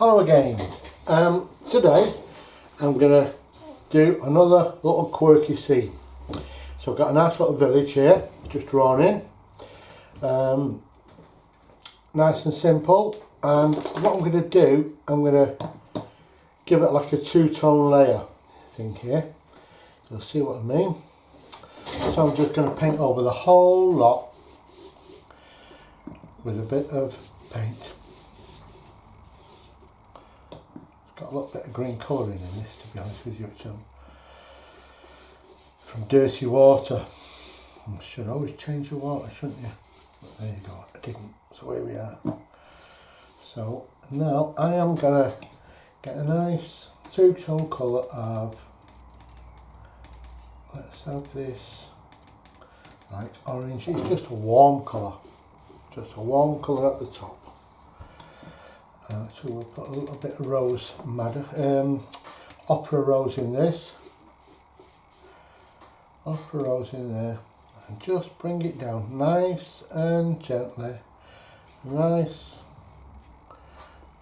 Hello again. Today I'm going to do another little quirky scene. So I've got a nice little village here, just drawn in. Nice and simple. And what I'm going to do, I'm going to give it like a two-tone layer thing here. You'll see what I mean. So I'm just going to paint over the whole lot with a bit of paint. Got a little bit of green colouring in this, to be honest with you, which from dirty water. I should always change the water, shouldn't you? But there you go, I didn't, so here we are. So now I am going to get a nice two-tone colour of, let's have this, like orange. It's just a warm colour, just a warm colour at the top. So we'll put a little bit of rose madder, opera rose in this, opera rose in there, and just bring it down nice and gently, nice,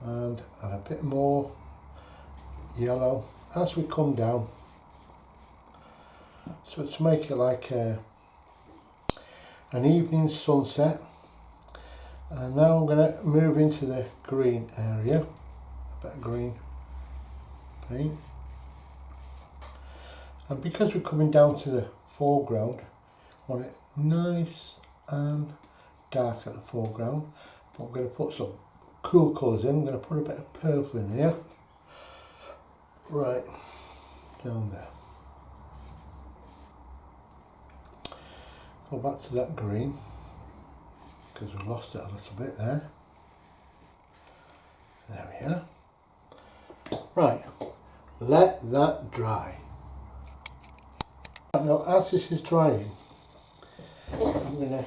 and a bit more yellow as we come down. So to make it like an evening sunset. And now I'm going to move into the green area, a bit of green paint. And because we're coming down to the foreground, I want it nice and dark at the foreground. But I'm going to put some cool colours in. I'm going to put a bit of purple in here. Right, down there. Go back to that green, because we lost it a little bit there. There we are. Right, let that dry. Now as this is drying, I'm going to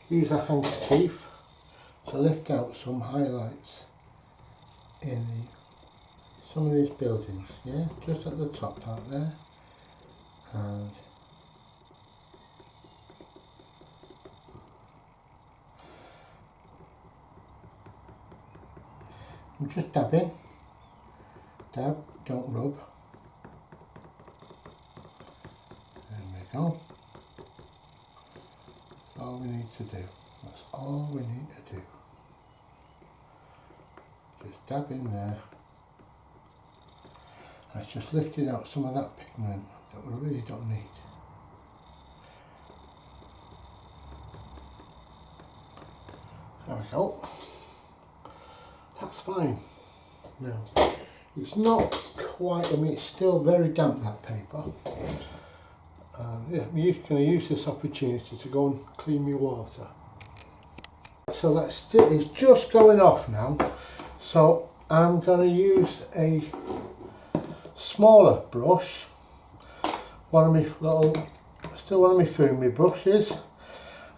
use a handkerchief to lift out some highlights in some of these buildings, yeah, just at the top part there. And I'm just dabbing, dab, don't rub. There we go. That's all we need to do. That's all we need to do. Just dab in there. That's just lifted out some of that pigment that we really don't need. There we go. That's fine. Now, it's not quite, I mean, it's still very damp, that paper. Yeah, I'm going to use this opportunity to go and clean my water. So that's still, it's just going off now. So I'm going to use a smaller brush, one of my little, still one of my Fumi brushes,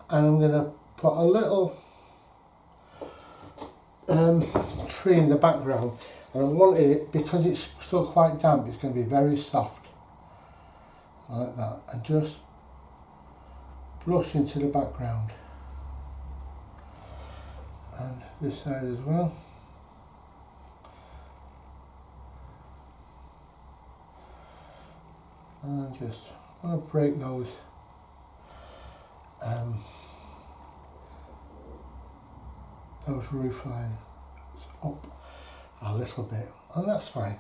and I'm going to put a little tree in the background, and I wanted it, because it's still quite damp, it's going to be very soft like that, and just brush into the background, and this side as well. And just want to break those roof lines up a little bit, and that's fine.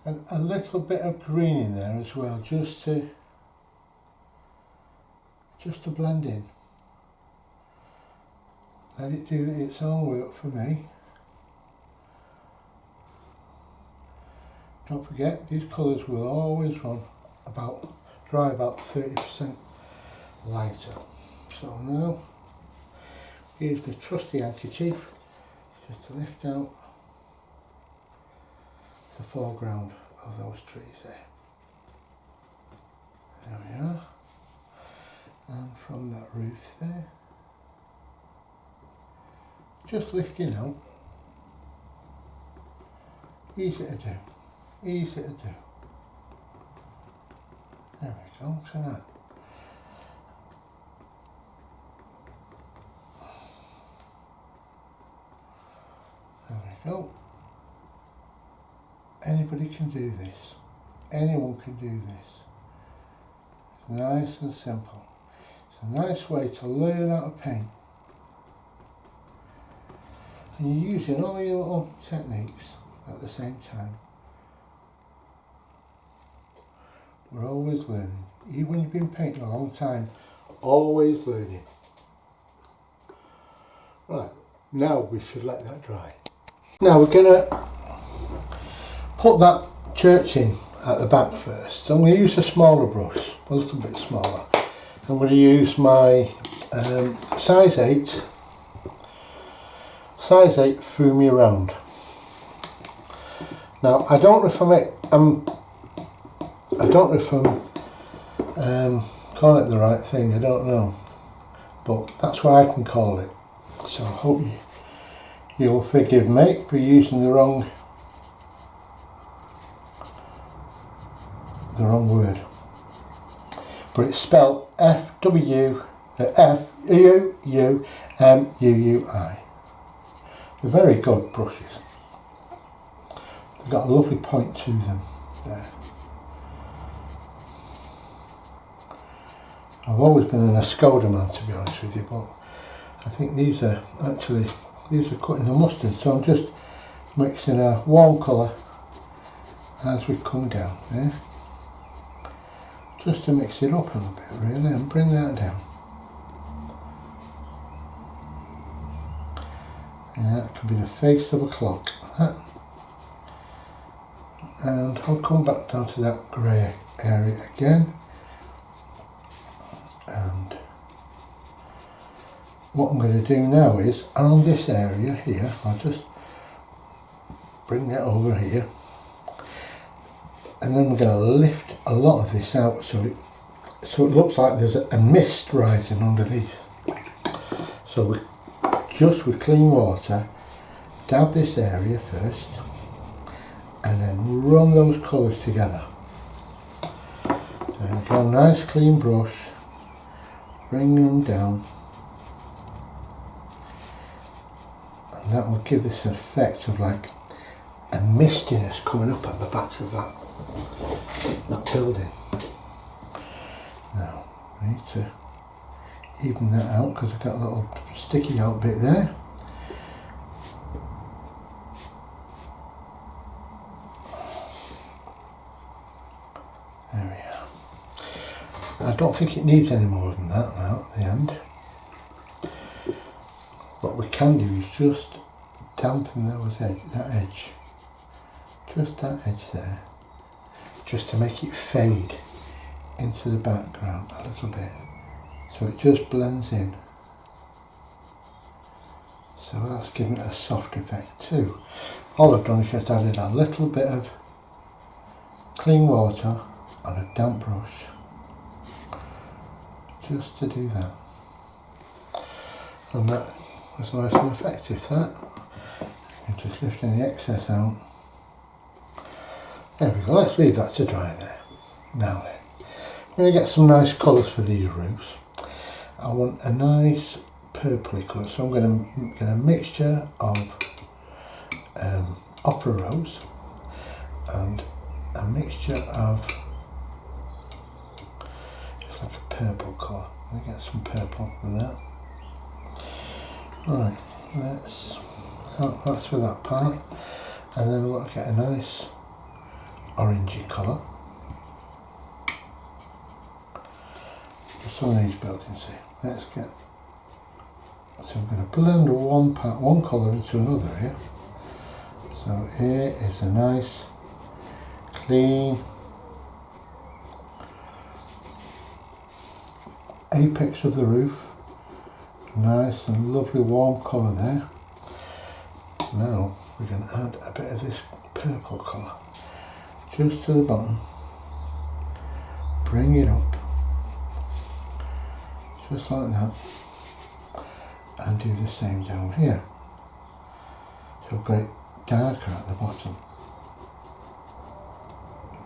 And a little bit of green in there as well, just to blend in. Let it do its own work for me. Don't forget, these colours will always run dry about 30% lighter. So now, use my trusty handkerchief just to lift out the foreground of those trees there. There we are. And from that roof there, just lifting out. Easy to do. Easy to do. There we go, look at that. There we we go. Anybody can do this. Anyone can do this. It's nice and simple. It's a nice way to learn how to paint. And you're using all your little techniques at the same time. We're always learning. Even when you've been painting a long time, always learning. Right, now we should let that dry. Now we're going to put that church in at the back first. So I'm going to use a smaller brush, a little bit smaller. I'm going to use my size 8 Fumi round. Now I don't know if I'm calling it the right thing, I don't know, but that's what I can call it. So I hope you'll forgive me for using the wrong word. But it's spelled F-U-U-M-U-U-I. They're very good brushes. They've got a lovely point to them there. I've always been an Skoda man, to be honest with you, but I think these are cut in the mustard, so I'm just mixing a warm colour as we come down there, just to mix it up a little bit really and bring that down. And that could be the face of a clock, that. And I'll come back down to that grey area again. And what I'm going to do now is, on this area here, I'll just bring that over here, and then we're going to lift a lot of this out so it looks like there's a mist rising underneath. So we just with clean water dab this area first, and then run those colours together. There we go, nice clean brush. Bring them down, and that will give this an effect of like a mistiness coming up at the back of that building. Now I need to even that out because I've got a little sticky out bit there. There we are. I don't think it needs any more than that now at the end. What we can do is just dampen that edge, just that edge there, just to make it fade into the background a little bit, so it just blends in. So that's giving it a soft effect too. All I've done is just added a little bit of clean water on a damp brush, just to do that, and that was nice and effective. That, and just lifting the excess out. There we go, let's leave that to dry there. Now then, I'm going to get some nice colours for these roofs. I want a nice purpley colour, so I'm going to get a mixture of opera rose and a mixture of, it's like a purple colour. I'm going to get some purple in that. Right, that's for that part, and then we'll get a nice orangey colour. Just some of these buildings here. Let's get. So I'm going to blend one colour into another here. So here is a nice, clean apex of the roof. Nice and lovely warm colour there. Now we're going to add a bit of this purple colour just to the bottom. Bring it up, just like that, and do the same down here. So we've got it darker at the bottom.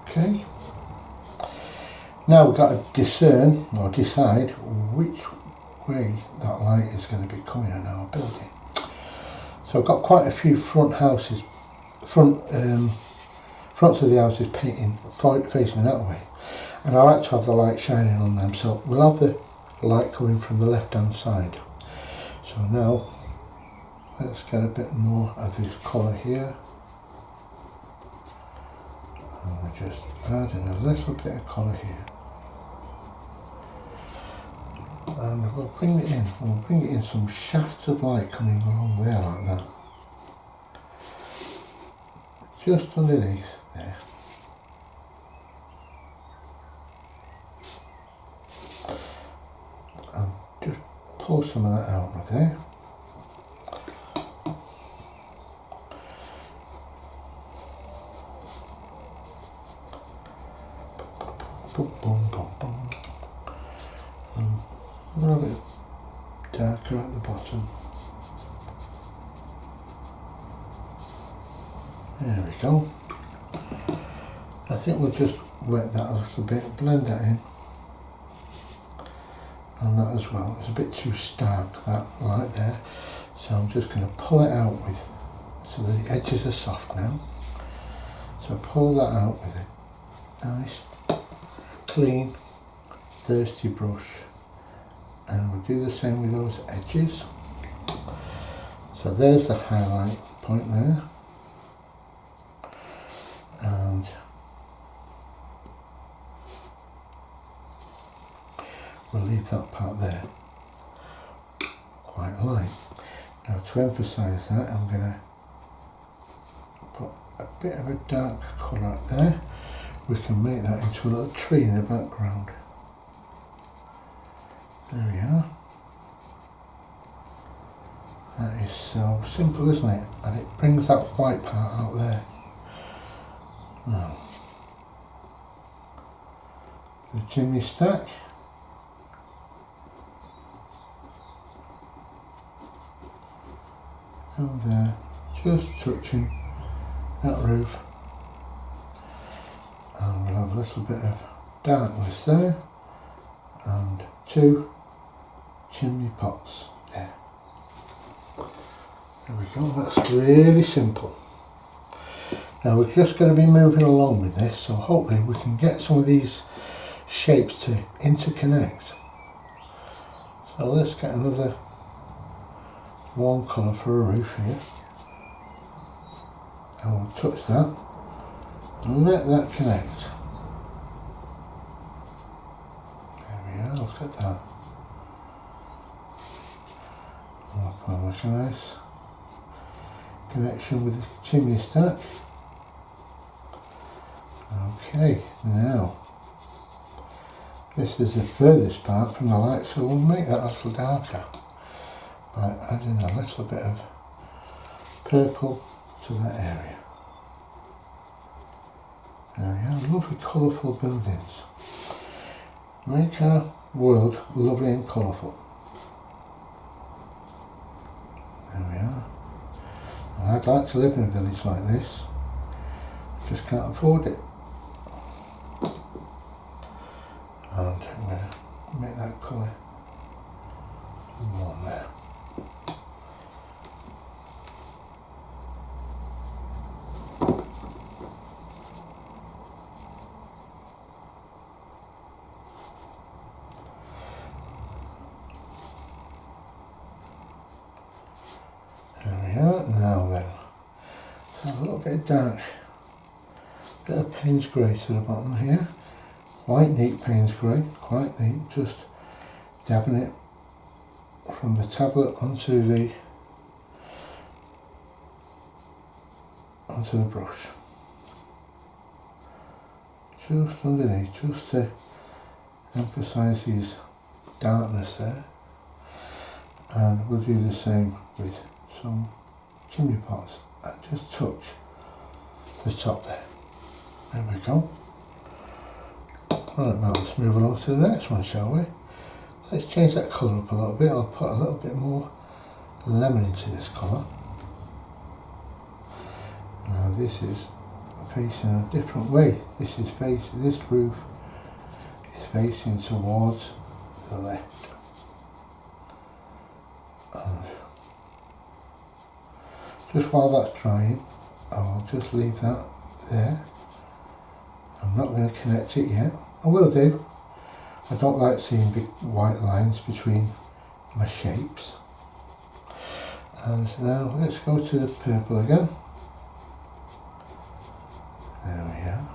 Okay. Now we've got to discern or decide which way that light is going to be coming in our building. So I've got quite a few fronts of the houses painting facing that way, and I like to have the light shining on them, so we'll have the light coming from the left hand side. So now let's get a bit more of this colour here, and we're just adding a little bit of colour here, and we'll bring it in. We'll bring it in some shafts of light coming along there like that, just underneath there. And just pull some of that out of there. Boom, boom, boom, boom. A little bit darker at the bottom. There we go. I think we'll just wet that a little bit, blend that in, and that as well. It's a bit too stark, that right there, so I'm just going to pull it out with, so the edges are soft now. So pull that out with a nice, clean, thirsty brush, and we'll do the same with those edges. So there's the highlight point there, and we'll leave that part there quite light. Now to emphasise that, I'm going to put a bit of a dark colour up there. We can make that into a little tree in the background. There we are. That is so simple, isn't it? And it brings that white part out there. Now, the chimney stack. And there, just touching that roof. And we'll have a little bit of darkness there. And 2 chimney pots there. There we go, that's really simple. Now we're just going to be moving along with this, so hopefully we can get some of these shapes to interconnect. So let's get another warm colour for a roof here, and we'll touch that and let that connect. There we are, look at that. I'll put like a nice connection with the chimney stack. Okay, now this is the furthest part from the light, so we'll make that a little darker by adding a little bit of purple to that area. There we are, lovely colourful buildings. Make our world lovely and colourful. There we are. And I'd like to live in a village like this, just can't afford it. And I'm going to make that colour warm there. There we are. Now then, so a little bit of dark, bit of Payne's grey to the bottom here. Quite neat Payne's grey, quite neat, just dabbing it from the tablet onto the brush. Just underneath, just to emphasise his darkness there. And we'll do the same with some chimney pots and just touch the top there. There we go. Right, now let's move along to the next one, shall we? Let's change that colour up a little bit. I'll put a little bit more lemon into this colour. Now this is facing a different way. This roof is facing towards the left. And just while that's drying, I'll just leave that there. I'm not going to connect it yet. I will do. I don't like seeing big white lines between my shapes. And now let's go to the purple again. There we are.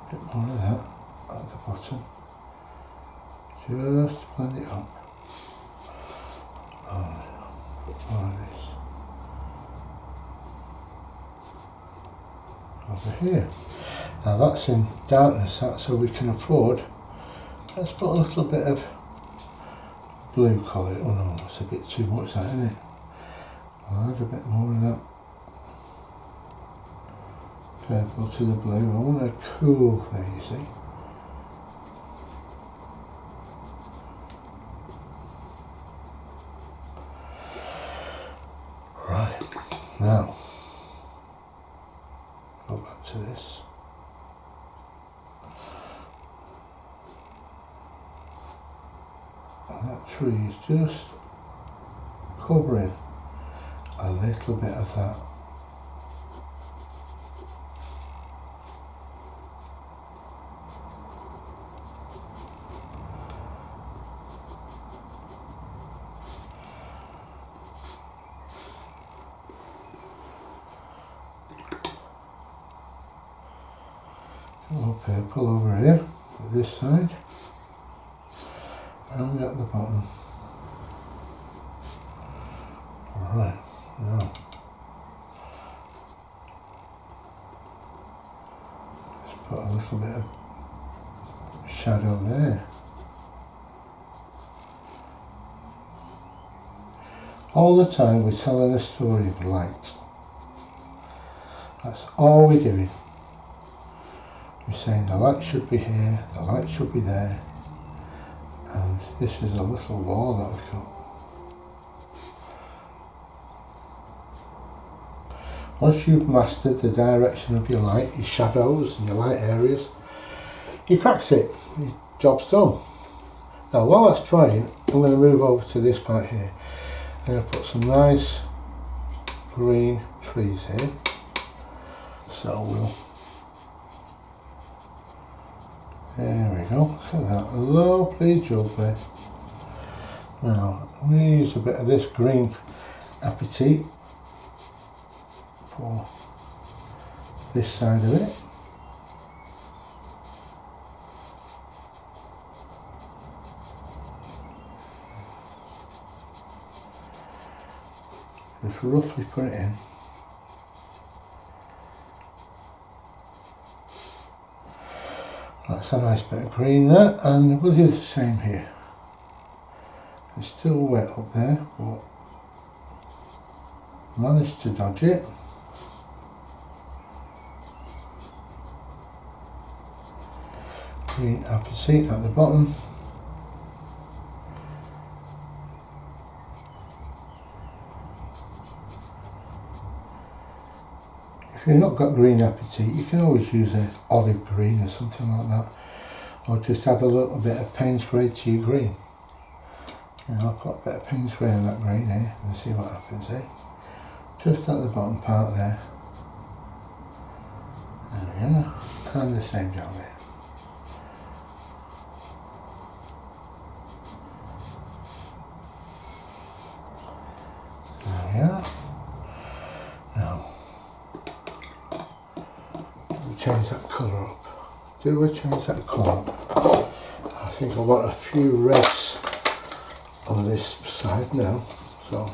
A bit more of that at the bottom. Just blend it up. And put more of this over here. Now that's in darkness, that's so we can afford. Let's put a little bit of blue colour. Oh no, it's a bit too much that, isn't it? I'll add a bit more of that purple to the blue. I want a cool thing, you see. Right, now go back to this. And that tree is just covering a little bit of that. More purple over here, this side, and at the bottom. Alright, now let's put a little bit of shadow there. All the time we're telling a story of light. That's all we're doing. We're saying the light should be here, the light should be there, and this is a little wall that we've got. Once you've mastered the direction of your light, your shadows and your light areas, you cracked it, your job's done. Now while that's drying, I'm going to move over to this part here. I'm going to put some nice green trees here. So we'll, there we go, look at that, lovely jubbly. Now I'm going to use a bit of this green appetit for this side of it. Just roughly put it in. That's a nice bit of green there, and we'll do the same here. It's still wet up there, but managed to dodge it. Green appetit at the bottom. If you've not got green appetit, you can always use an olive green or something like that, or just add a little bit of Payne's grey to your green. And I'll put a bit of Payne's grey on that green here and see what happens here. Just at the bottom part there. There we are, and the same down there. There we are. Now, change that colour up. Do we change that colour up? I think I want a few reds on this side now, so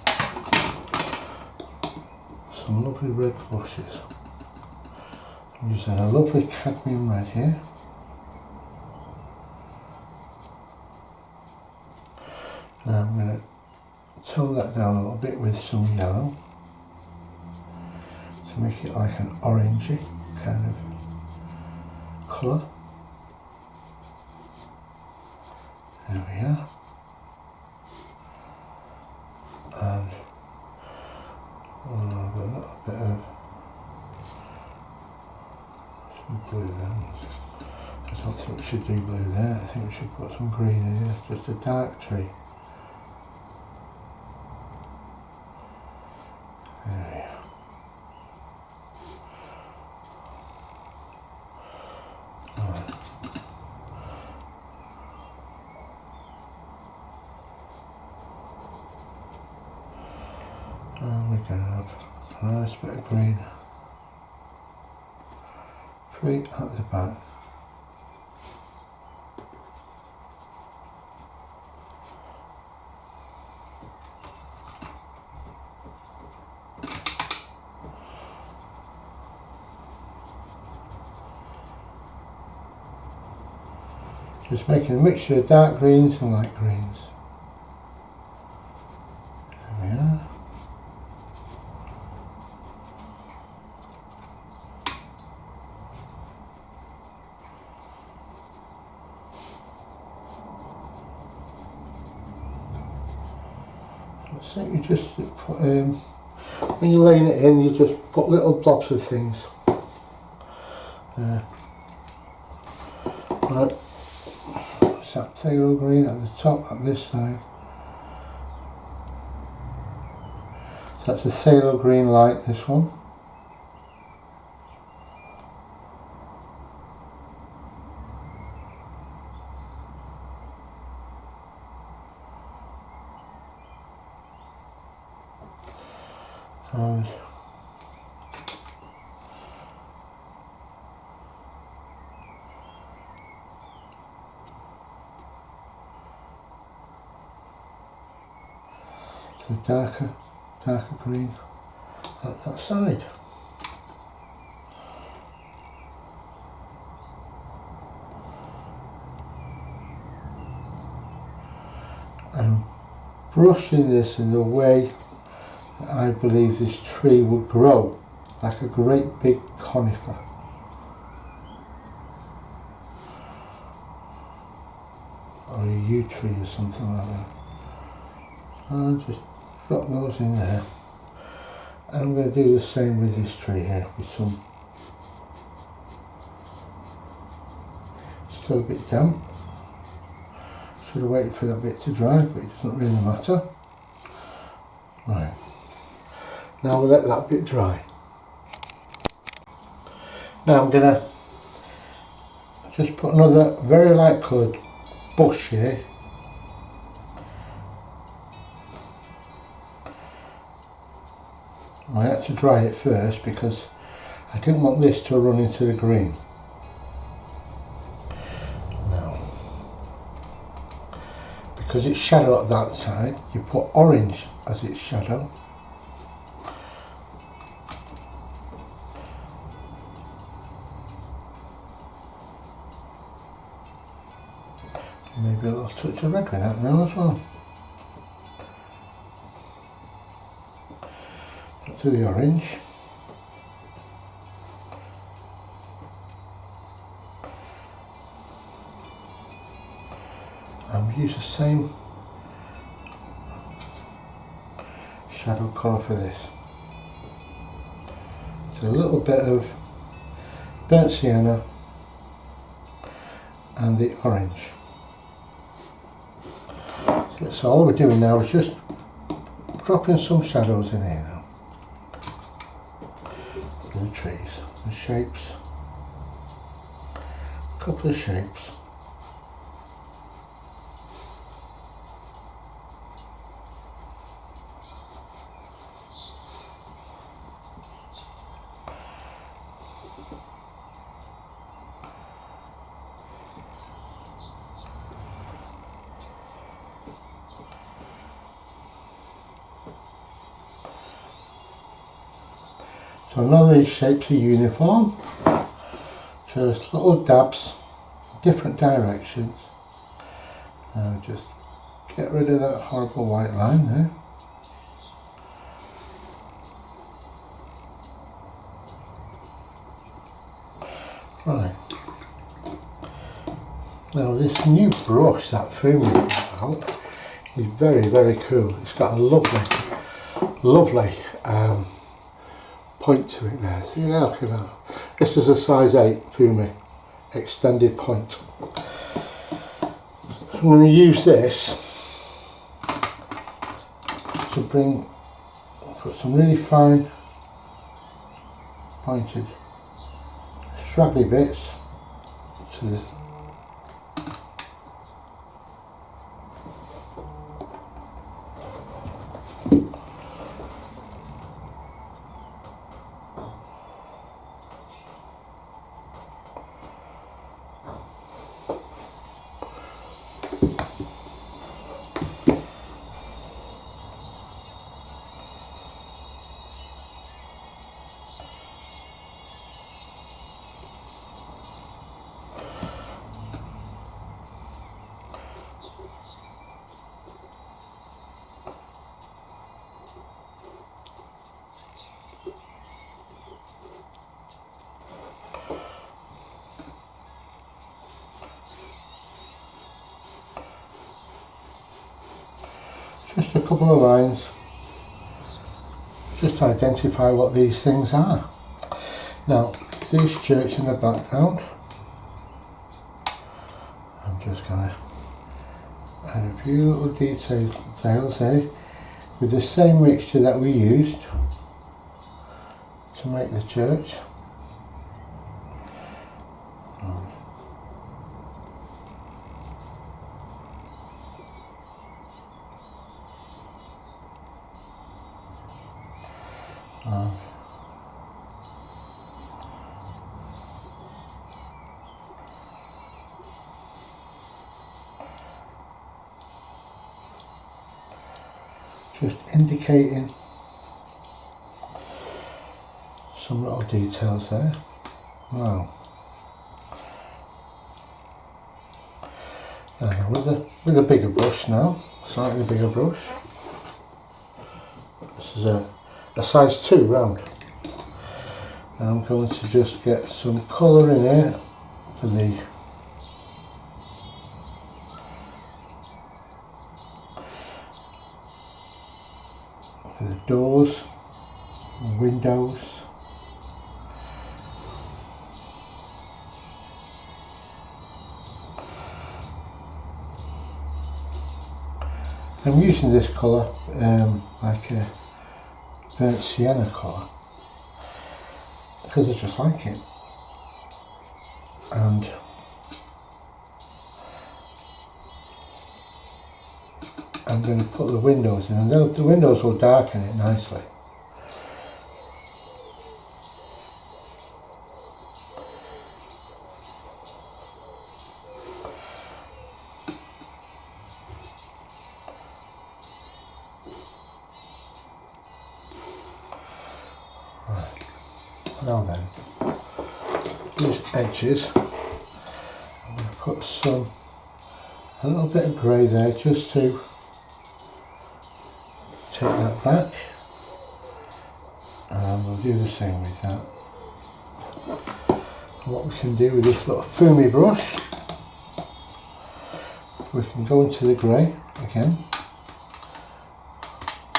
some lovely red flushes. I'm using a lovely cadmium red here. Now I'm going to tone that down a little bit with some yellow to make it like an orangey kind of colour. There we are. And a little bit of some blue there. I don't think we should do blue there. I think we should put some green in here, just a dark tree. There we are. Right. And we can have a nice bit of green tree at the back. Just making a mixture of dark greens and light greens. There we are. So you just put, when you're laying it in, you just put little blobs of things. Right. That phthalo green at the top on this side. So that's a phthalo green light, this one. And the darker green at that side. I'm brushing this in the way that I believe this tree would grow, like a great big conifer. Or a yew tree or something like that. And just drop those in there. And I'm going to do the same with this tree here, with some, still a bit damp. Should have waited for that bit to dry, but it doesn't really matter. Right, now we'll let that bit dry. Now I'm going to just put another very light coloured bush here. I had to dry it first because I didn't want this to run into the green. Now, because it's shadow at that side, you put orange as its shadow. Maybe a little touch of red with that now as well. To the orange. And we use the same shadow colour for this. So a little bit of burnt sienna and the orange. So all we're doing now is just dropping some shadows in here now. The trees, the shapes, a couple of shapes. So none of these shapes are uniform, just little dabs, different directions. Now just get rid of that horrible white line there. Right. Now this new brush that Fumi brought out is very, very cool. It's got a lovely point to it there. See there, look at that. This is a size 8 Fumi extended point. I'm going to use this to put some really fine pointed straggly bits to the just a couple of lines just to identify what these things are. Now this church in the background, I'm just going to add a few little details there with the same mixture that we used to make the church. Just indicating some little details there. Now, with a bigger brush now, slightly bigger brush. This is a size 2 round. And I'm going to just get some colour in here for the doors, windows. I'm using this colour, like a burnt sienna colour, because I just like it. And I'm going to put the windows in, and the windows will darken it nicely. Right. Now then, these edges, I'm going to put a little bit of grey there just to take that back, and we'll do the same with that. And what we can do with this little foamy brush, we can go into the grey again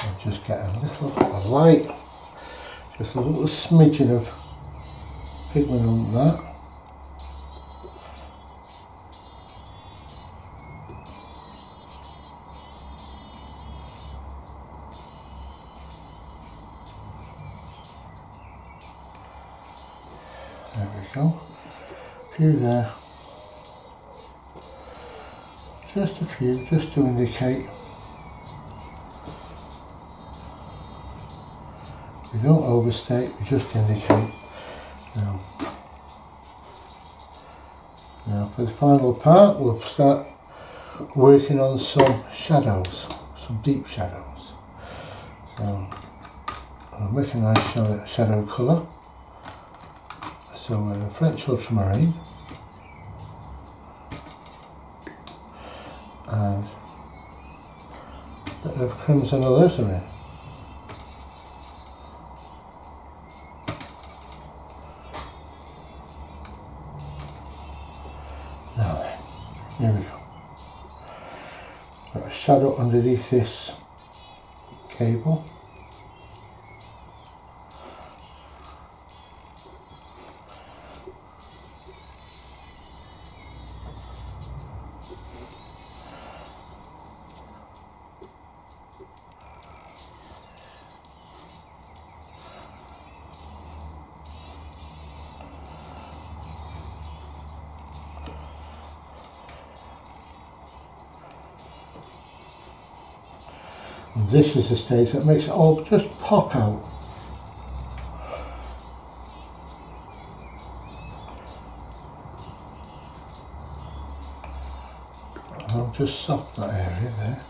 and just get a light, just a little smidgen of pigment on that. There we go, a few there, just a few, just to indicate we don't overstate, we just indicate. Now for the final part, we'll start working on some shadows, some deep shadows. So I'll make a nice shadow colour. So French ultramarine and a bit of crimson alizarin. Now then, here we go. Got a shadow underneath this cable. And this is the stage that makes it all just pop out. And I'll just sop that area there.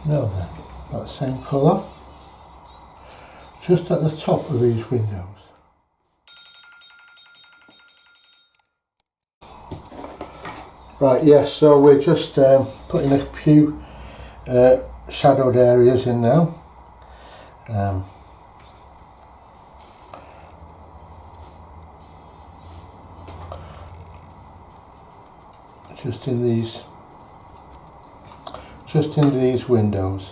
Now then, that same colour just at the top of these windows. Right, yes, so we're just putting a few shadowed areas in now. Just in these windows.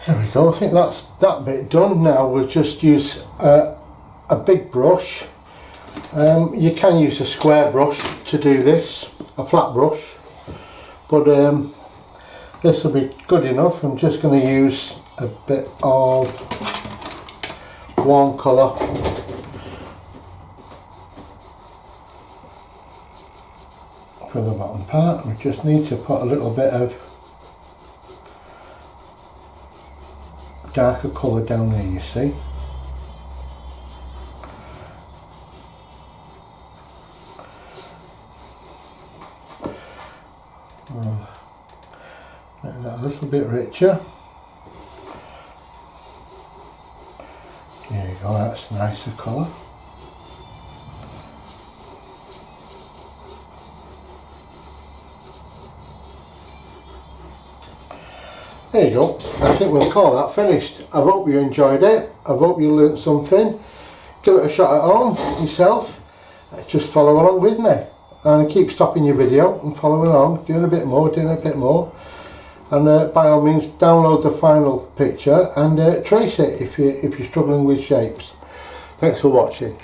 There we go, I think that's that bit done. Now we'll just use a big brush. You can use a square brush to do this, a flat brush, but this will be good enough. I'm just going to use a bit of warm colour for the bottom part. We just need to put a little bit of darker colour down there, you see. Make that a little bit richer. There you go, that's nicer colour. There you go, I think we'll call that finished. I hope you enjoyed it, I hope you learnt something. Give it a shot at home yourself, just follow along with me and keep stopping your video and following along, doing a bit more, and by all means download the final picture and trace it if you're struggling with shapes. Thanks for watching.